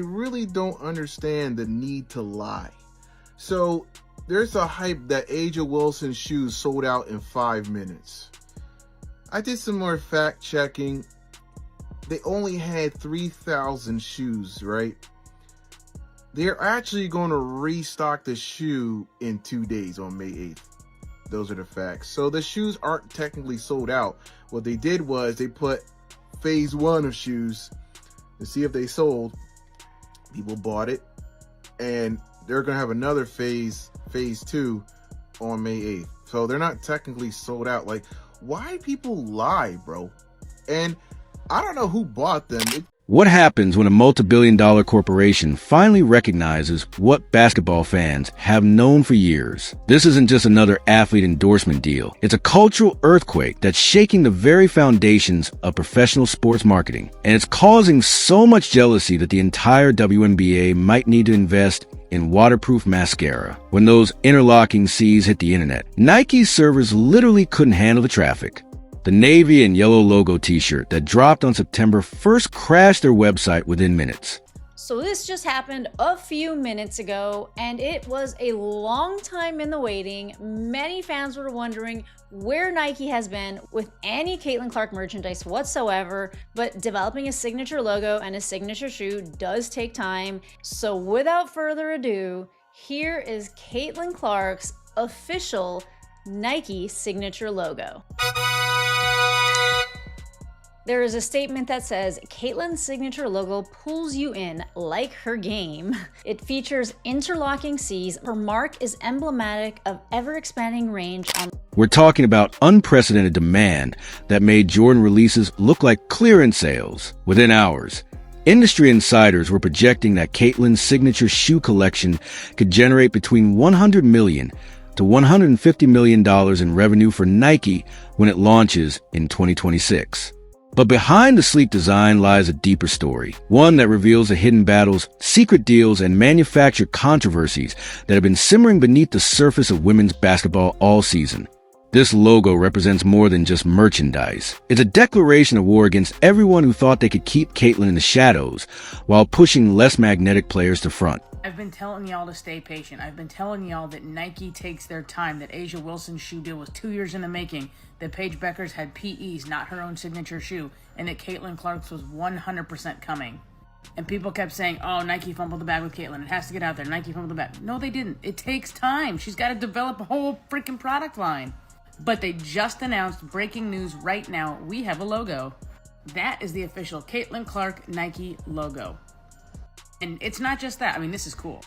really don't understand the need to lie. So there's a hype that Aja Wilson's shoes sold out in 5 minutes. I did some more fact checking. They only had 3,000 shoes, right? They're actually going to restock the shoe in 2 days on May 8th. Those are the facts. So the shoes aren't technically sold out. What they did was they put phase 1 of shoes to see if they sold. People bought it, and they're going to have another phase 2 on May 8th. So they're not technically sold out. Like, why people lie, bro? And I don't know who bought them. What happens when a multi-billion-dollar corporation finally recognizes what basketball fans have known for years? This isn't just another athlete endorsement deal. It's a cultural earthquake that's shaking the very foundations of professional sports marketing. And it's causing so much jealousy that the entire WNBA might need to invest in waterproof mascara. When those interlocking seas hit the internet, Nike's servers literally couldn't handle the traffic. The navy and yellow logo t-shirt that dropped on September 1st crashed their website within minutes. So this just happened a few minutes ago, and it was a long time in the waiting. Many fans were wondering where Nike has been with any Caitlin Clark merchandise whatsoever, but developing a signature logo and a signature shoe does take time. So without further ado, here is Caitlin Clark's official Nike signature logo. There is a statement that says, Caitlin's signature logo pulls you in like her game. It features interlocking C's. Her mark is emblematic of ever-expanding range on... We're talking about unprecedented demand that made Jordan releases look like clearance sales within hours. Industry insiders were projecting that Caitlin's signature shoe collection could generate between $100 million to $150 million in revenue for Nike when it launches in 2026. But behind the sleek design lies a deeper story, one that reveals the hidden battles, secret deals, and manufactured controversies that have been simmering beneath the surface of women's basketball all season. This logo represents more than just merchandise. It's a declaration of war against everyone who thought they could keep Caitlin in the shadows while pushing less magnetic players to front. I've been telling y'all to stay patient. I've been telling y'all that Nike takes their time, that Aja Wilson's shoe deal was 2 years in the making, that Paige Beckers had PEs, not her own signature shoe, and that Caitlin Clark's was 100% coming. And people kept saying, oh, Nike fumbled the bag with Caitlin. It has to get out there. Nike fumbled the bag. No, they didn't. It takes time. She's got to develop a whole freaking product line. But they just announced, breaking news right now, we have a logo. That is the official Caitlin Clark Nike logo. And it's not just that. I mean, this is cool.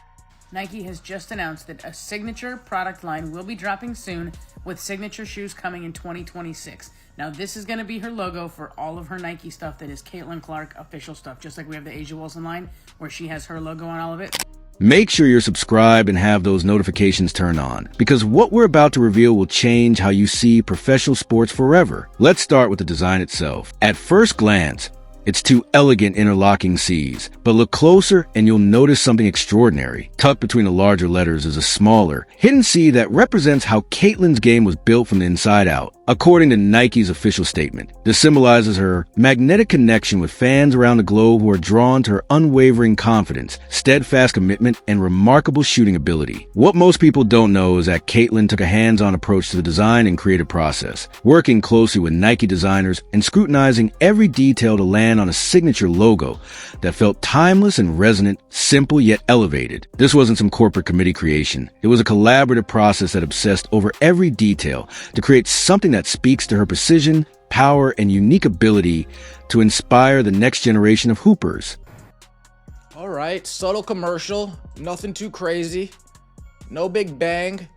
Nike has just announced that a signature product line will be dropping soon, with signature shoes coming in 2026. Now, this is going to be her logo for all of her Nike stuff that is Caitlin Clark official stuff, just like we have the Aja Wilson line where she has her logo on all of it. Make sure you're subscribed and have those notifications turned on, because what we're about to reveal will change how you see professional sports forever. Let's start with the design itself. At first glance, it's two elegant interlocking C's, but look closer and you'll notice something extraordinary. Tucked between the larger letters is a smaller, hidden C that represents how Caitlin's game was built from the inside out. According to Nike's official statement, this symbolizes her magnetic connection with fans around the globe who are drawn to her unwavering confidence, steadfast commitment, and remarkable shooting ability. What most people don't know is that Caitlin took a hands-on approach to the design and creative process, working closely with Nike designers and scrutinizing every detail to land on a signature logo that felt timeless and resonant, simple yet elevated. This wasn't some corporate committee creation. It was a collaborative process that obsessed over every detail to create something that speaks to her precision, power, and unique ability to inspire the next generation of hoopers. All right, subtle commercial, nothing too crazy, no big bang.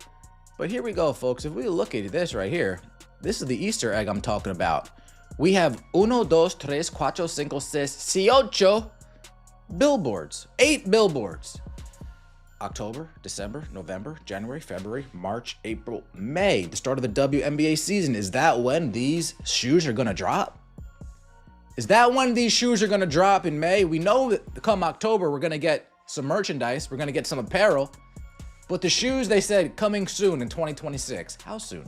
But here we go, folks. If we look at this right here, this is the Easter egg I'm talking about. We have 1, 2, 3, 4, 5, 6, 8 billboards. 8 billboards. October, December, November, January, February, March, April, May, the start of the WNBA season. Is that when these shoes are going to drop? Is that when these shoes are going to drop in May? We know that come October, we're going to get some merchandise. We're going to get some apparel. But the shoes, they said, coming soon in 2026. How soon?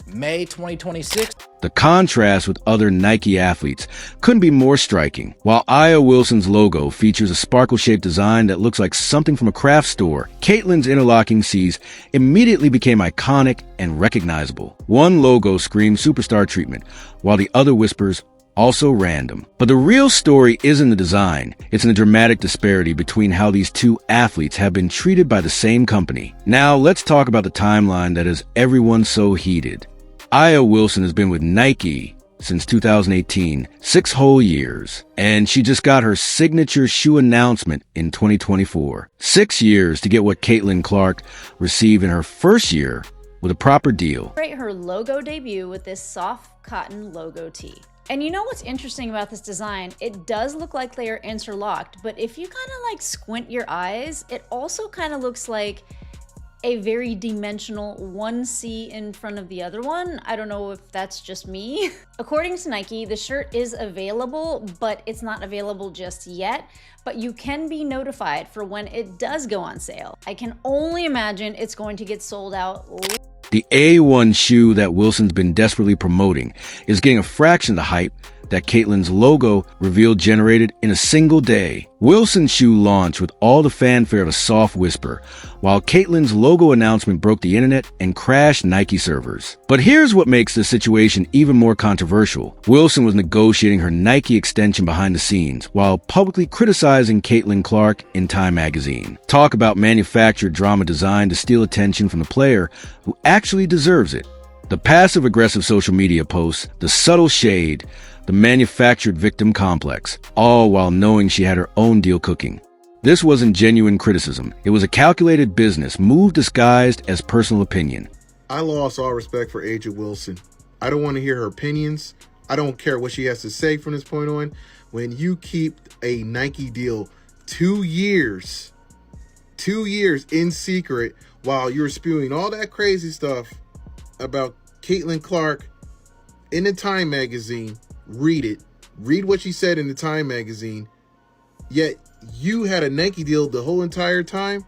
May 2026? The contrast with other Nike athletes couldn't be more striking. While Aya Wilson's logo features a sparkle-shaped design that looks like something from a craft store, Caitlin's interlocking C's immediately became iconic and recognizable. One logo screams superstar treatment, while the other whispers, also random. But the real story isn't the design. It's in the dramatic disparity between how these two athletes have been treated by the same company. Now, let's talk about the timeline that has everyone so heated. Aya Wilson has been with Nike since 2018, 6 whole years, and she just got her signature shoe announcement in 2024. 6 years to get what Caitlin Clark received in her first year with a proper deal. Her logo debut with this soft cotton logo tee. And you know what's interesting about this design? It does look like they are interlocked, but if you kind of like squint your eyes, it also kind of looks like a very dimensional one C in front of the other one. I don't know if that's just me. According to Nike, the shirt is available, but it's not available just yet. But you can be notified for when it does go on sale. I can only imagine it's going to get sold out. The A1 shoe that Wilson's been desperately promoting is getting a fraction of the hype that Caitlin's logo reveal generated in a single day. Wilson's shoe launched with all the fanfare of a soft whisper, while Caitlin's logo announcement broke the internet and crashed Nike servers. But here's what makes the situation even more controversial. Wilson was negotiating her Nike extension behind the scenes, while publicly criticizing Caitlin Clark in Time magazine. Talk about manufactured drama designed to steal attention from the player who actually deserves it. The passive-aggressive social media posts, the subtle shade, the manufactured victim complex, all while knowing she had her own deal cooking. This wasn't genuine criticism. It was a calculated business move disguised as personal opinion. I lost all respect for A'ja Wilson. I don't want to hear her opinions. I don't care what she has to say from this point on. When you keep a Nike deal 2 years in secret while you're spewing all that crazy stuff about Caitlin Clark in the Time magazine, read it. Read what she said in the Time magazine. Yet you had a Nike deal the whole entire time.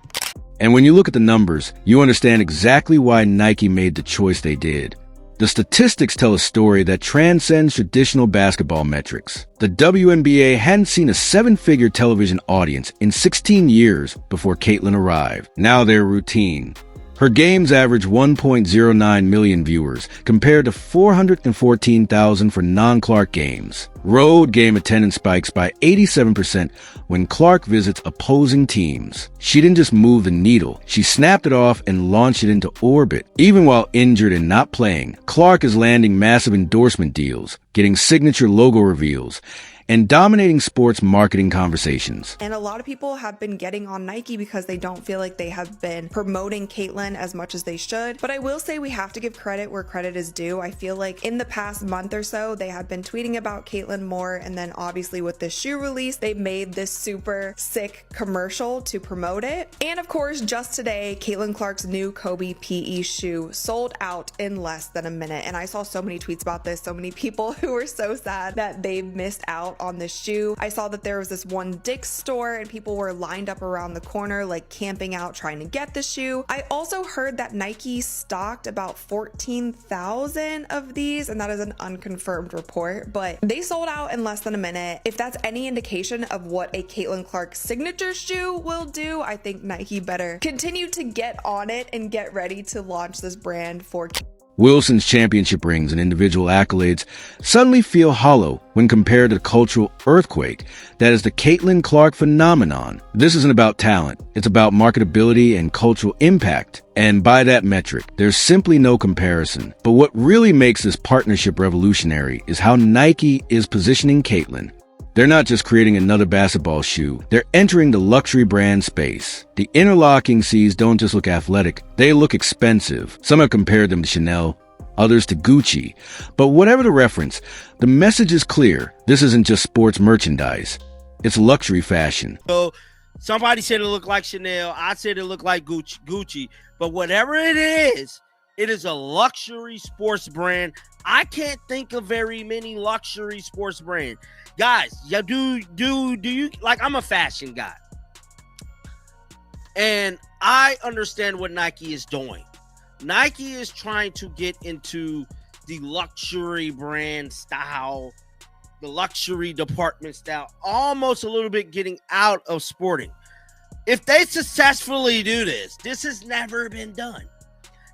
And when you look at the numbers, you understand exactly why Nike made the choice they did. The statistics tell a story that transcends traditional basketball metrics. The WNBA hadn't seen a 7-figure television audience in 16 years before Caitlin arrived. Now they're routine. Her games average 1.09 million viewers, compared to 414,000 for non-Clark games. Road game attendance spikes by 87% when Clark visits opposing teams. She didn't just move the needle, she snapped it off and launched it into orbit. Even while injured and not playing, Clark is landing massive endorsement deals, getting signature logo reveals, and dominating sports marketing conversations. And a lot of people have been getting on Nike because they don't feel like they have been promoting Caitlin as much as they should. But I will say we have to give credit where credit is due. I feel like in the past month or so, they have been tweeting about Caitlin more. And then obviously with this shoe release, they made this super sick commercial to promote it. And of course, just today, Caitlin Clark's new Kobe PE shoe sold out in less than a minute. And I saw so many tweets about this, so many people who were so sad that they missed out on this shoe. I saw that there was this one Dick's store and people were lined up around the corner, like camping out trying to get the shoe. I also heard that Nike stocked about 14,000 of these, and that is an unconfirmed report, but they sold out in less than a minute. If that's any indication of what a Caitlin Clark signature shoe will do, I think Nike better continue to get on it and get ready to launch this brand for Wilson's championship rings and individual accolades suddenly feel hollow when compared to the cultural earthquake that is the Caitlin Clark phenomenon. This isn't about talent. It's about marketability and cultural impact. And by that metric, there's simply no comparison. But what really makes this partnership revolutionary is how Nike is positioning Caitlin. They're not just creating another basketball shoe, they're entering the luxury brand space. The interlocking C's don't just look athletic, they look expensive. Some have compared them to Chanel, others to Gucci. But whatever the reference, the message is clear. This isn't just sports merchandise, it's luxury fashion. So somebody said it looked like Chanel, I said it looked like Gucci. But whatever it is a luxury sports brand. I can't think of very many luxury sports brands. Guys, yeah, do you like, I'm a fashion guy. And I understand what Nike is doing. Nike is trying to get into the luxury brand style, the luxury department style, almost a little bit getting out of sporting. If they successfully do this, this has never been done.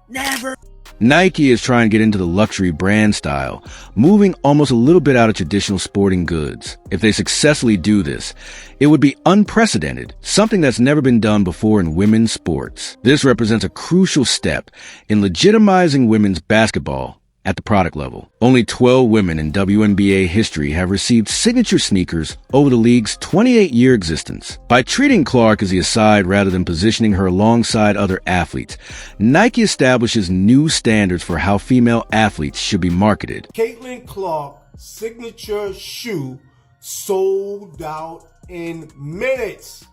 Never. Nike is trying to get into the luxury brand style, moving almost a little bit out of traditional sporting goods. If they successfully do this, it would be unprecedented, something that's never been done before in women's sports. This represents a crucial step in legitimizing women's basketball at the product level. Only 12 women in WNBA history have received signature sneakers over the league's 28-year existence. By treating Clark as the aside rather than positioning her alongside other athletes, Nike establishes new standards for how female athletes should be marketed. Caitlin Clark signature shoe sold out in minutes.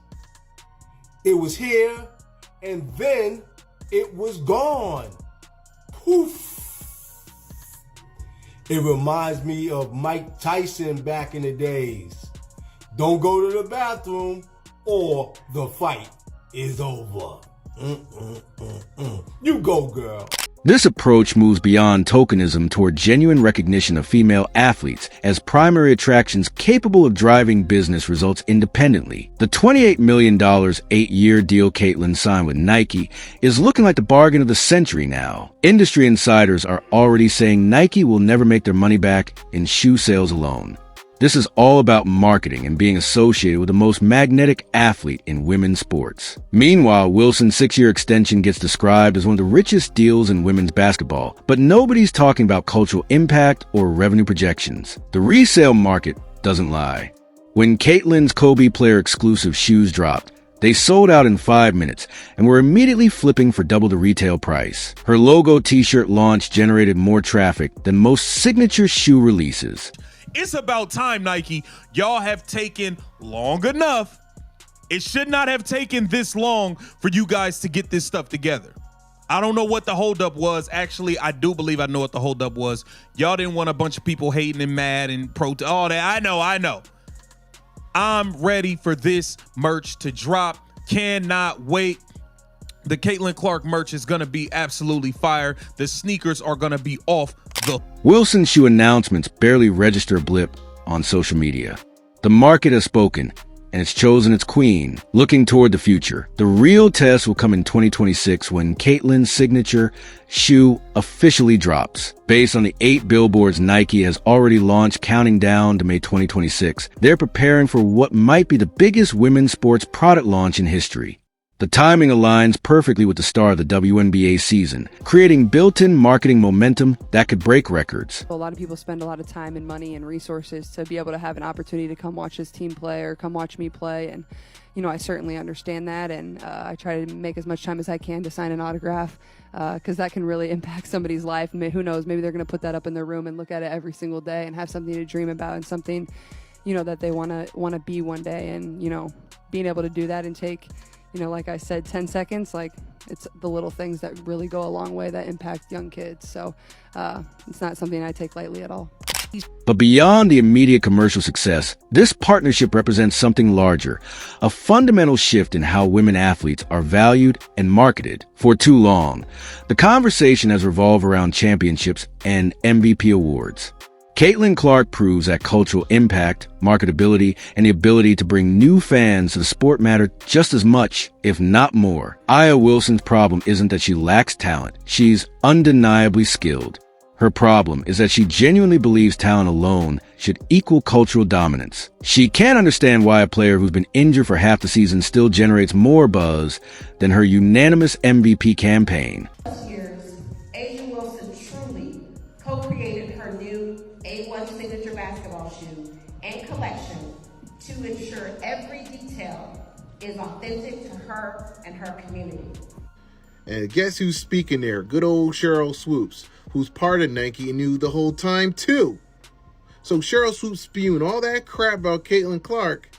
It was here and then it was gone. Poof. It reminds me of Mike Tyson back in the days. Don't go to the bathroom or the fight is over. You go, girl. This approach moves beyond tokenism toward genuine recognition of female athletes as primary attractions capable of driving business results independently. The $28 million 8-year deal Caitlin signed with Nike is looking like the bargain of the century now. Industry insiders are already saying Nike will never make their money back in shoe sales alone. This is all about marketing and being associated with the most magnetic athlete in women's sports. Meanwhile, Wilson's 6-year extension gets described as one of the richest deals in women's basketball, but nobody's talking about cultural impact or revenue projections. The resale market doesn't lie. When Caitlin's Kobe player exclusive shoes dropped, they sold out in 5 minutes and were immediately flipping for double the retail price. Her logo t-shirt launch generated more traffic than most signature shoe releases. It's about time, Nike. Y'all have taken long enough. It should not have taken this long for you guys to get this stuff together. I don't know what the holdup was. Actually, I do believe I know what the holdup was. Y'all didn't want a bunch of people hating and mad and all that. I know. I'm ready for this merch to drop. Cannot wait. The Caitlin Clark merch is going to be absolutely fire. The sneakers are going to be off the... Wilson's shoe announcements barely register a blip on social media. The market has spoken, and it's chosen its queen. Looking toward the future, the real test will come in 2026 when Caitlin's signature shoe officially drops. Based on the 8 billboards Nike has already launched counting down to May 2026, they're preparing for what might be the biggest women's sports product launch in history. The timing aligns perfectly with the start of the WNBA season, creating built-in marketing momentum that could break records. A lot of people spend a lot of time and money and resources to be able to have an opportunity to come watch this team play or come watch me play. And, I certainly understand that. And I try to make as much time as I can to sign an autograph because that can really impact somebody's life. Who knows, maybe they're going to put that up in their room and look at it every single day and have something to dream about and something, that they want to be one day. And, being able to do that and take, like I said, 10 seconds, it's the little things that really go a long way that impact young kids. So it's not something I take lightly at all. But beyond the immediate commercial success, this partnership represents something larger, a fundamental shift in how women athletes are valued and marketed. For too long, the conversation has revolved around championships and MVP awards. Caitlin Clark proves that cultural impact, marketability, and the ability to bring new fans to the sport matter just as much, if not more. Aya Wilson's problem isn't that she lacks talent. She's undeniably skilled. Her problem is that she genuinely believes talent alone should equal cultural dominance. She can't understand why a player who's been injured for half the season still generates more buzz than her unanimous MVP campaign. Years, A'ja Wilson truly co-created her new A1 signature basketball shoe and collection to ensure every detail is authentic to her and her community. And guess who's speaking there? Good old Cheryl Swoops, who's part of Nike and knew the whole time too. So Cheryl Swoops spewing all that crap about Caitlin Clark.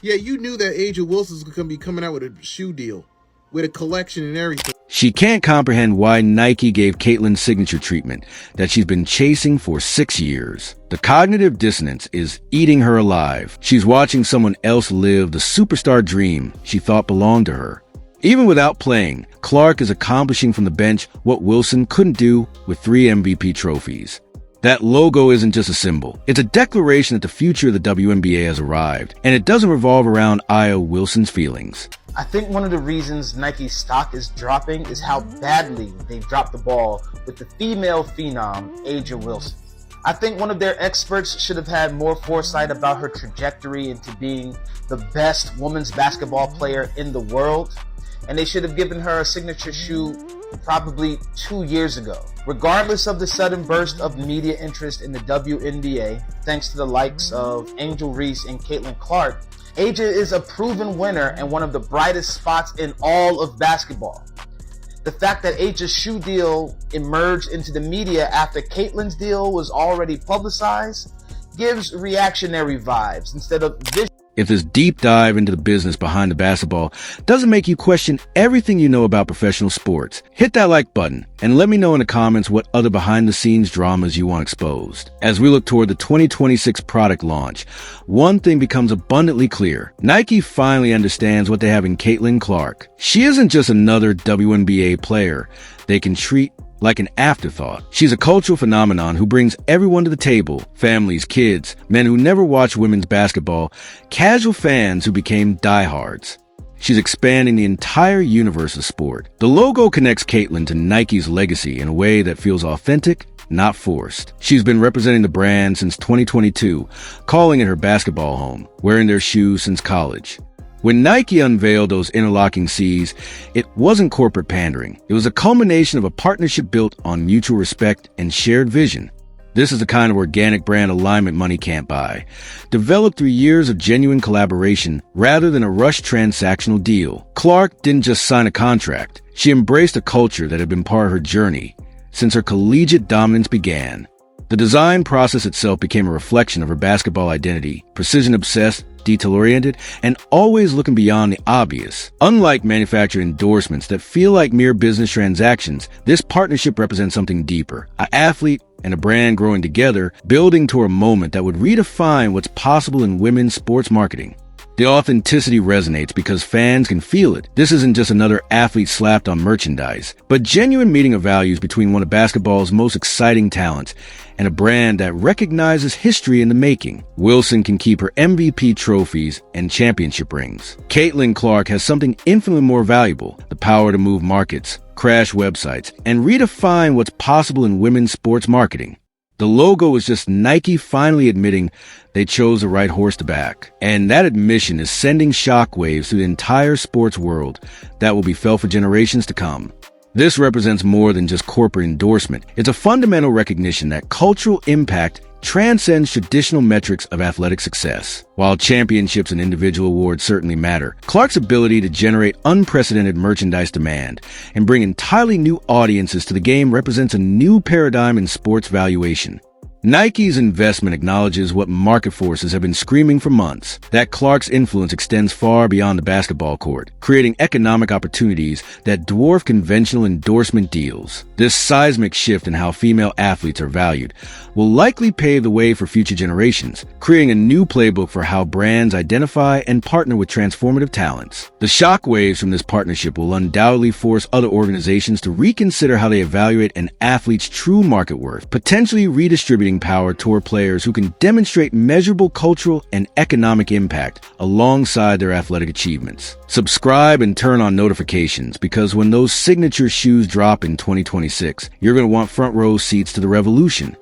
Yeah, you knew that A'ja Wilson's going to be coming out with a shoe deal, with a collection and everything. She can't comprehend why Nike gave Caitlin signature treatment that she's been chasing for 6 years. The cognitive dissonance is eating her alive. She's watching someone else live the superstar dream she thought belonged to her. Even without playing, Clark is accomplishing from the bench what Wilson couldn't do with 3 MVP trophies. That logo isn't just a symbol. It's a declaration that the future of the WNBA has arrived, and it doesn't revolve around Io Wilson's feelings. I think one of the reasons Nike's stock is dropping is how badly they've dropped the ball with the female phenom, A'ja Wilson. I think one of their experts should have had more foresight about her trajectory into being the best women's basketball player in the world, and they should have given her a signature shoe probably 2 years ago. Regardless of the sudden burst of media interest in the WNBA, thanks to the likes of Angel Reese and Caitlin Clark, A'ja is a proven winner and one of the brightest spots in all of basketball. The fact that A'ja's shoe deal emerged into the media after Caitlin's deal was already publicized gives reactionary vibes instead of vision. If this deep dive into the business behind the basketball doesn't make you question everything you know about professional sports, hit that like button and let me know in the comments what other behind-the-scenes dramas you want exposed. As we look toward the 2026 product launch, one thing becomes abundantly clear. Nike finally understands what they have in Caitlin Clark. She isn't just another WNBA player they can treat like an afterthought. She's a cultural phenomenon who brings everyone to the table: families, kids, men who never watched women's basketball, casual fans who became diehards. She's expanding the entire universe of sport. The logo connects Caitlin to Nike's legacy in a way that feels authentic, not forced. She's been representing the brand since 2022, calling it her basketball home, wearing their shoes since college. When Nike unveiled those interlocking C's, it wasn't corporate pandering. It was a culmination of a partnership built on mutual respect and shared vision. This is the kind of organic brand alignment money can't buy, developed through years of genuine collaboration rather than a rushed transactional deal. Clark didn't just sign a contract. She embraced a culture that had been part of her journey since her collegiate dominance began. The design process itself became a reflection of her basketball identity: precision-obsessed, detail-oriented, and always looking beyond the obvious. Unlike manufacturer endorsements that feel like mere business transactions, this partnership represents something deeper: an athlete and a brand growing together, building toward a moment that would redefine what's possible in women's sports marketing. The authenticity resonates because fans can feel it. This isn't just another athlete slapped on merchandise, but genuine meeting of values between one of basketball's most exciting talents and a brand that recognizes history in the making. Wilson can keep her MVP trophies and championship rings. Caitlin Clark has something infinitely more valuable: the power to move markets, crash websites, and redefine what's possible in women's sports marketing. The logo is just Nike finally admitting they chose the right horse to back. And that admission is sending shockwaves through the entire sports world that will be felt for generations to come. This represents more than just corporate endorsement. It's a fundamental recognition that cultural impact transcends traditional metrics of athletic success. While championships and individual awards certainly matter, Clark's ability to generate unprecedented merchandise demand and bring entirely new audiences to the game represents a new paradigm in sports valuation. Nike's investment acknowledges what market forces have been screaming for months: that Clark's influence extends far beyond the basketball court, creating economic opportunities that dwarf conventional endorsement deals. This seismic shift in how female athletes are valued will likely pave the way for future generations, creating a new playbook for how brands identify and partner with transformative talents. The shockwaves from this partnership will undoubtedly force other organizations to reconsider how they evaluate an athlete's true market worth, potentially redistributing power toward players who can demonstrate measurable cultural and economic impact alongside their athletic achievements. Subscribe and turn on notifications, because when those signature shoes drop in 2026, you're going to want front row seats to the revolution.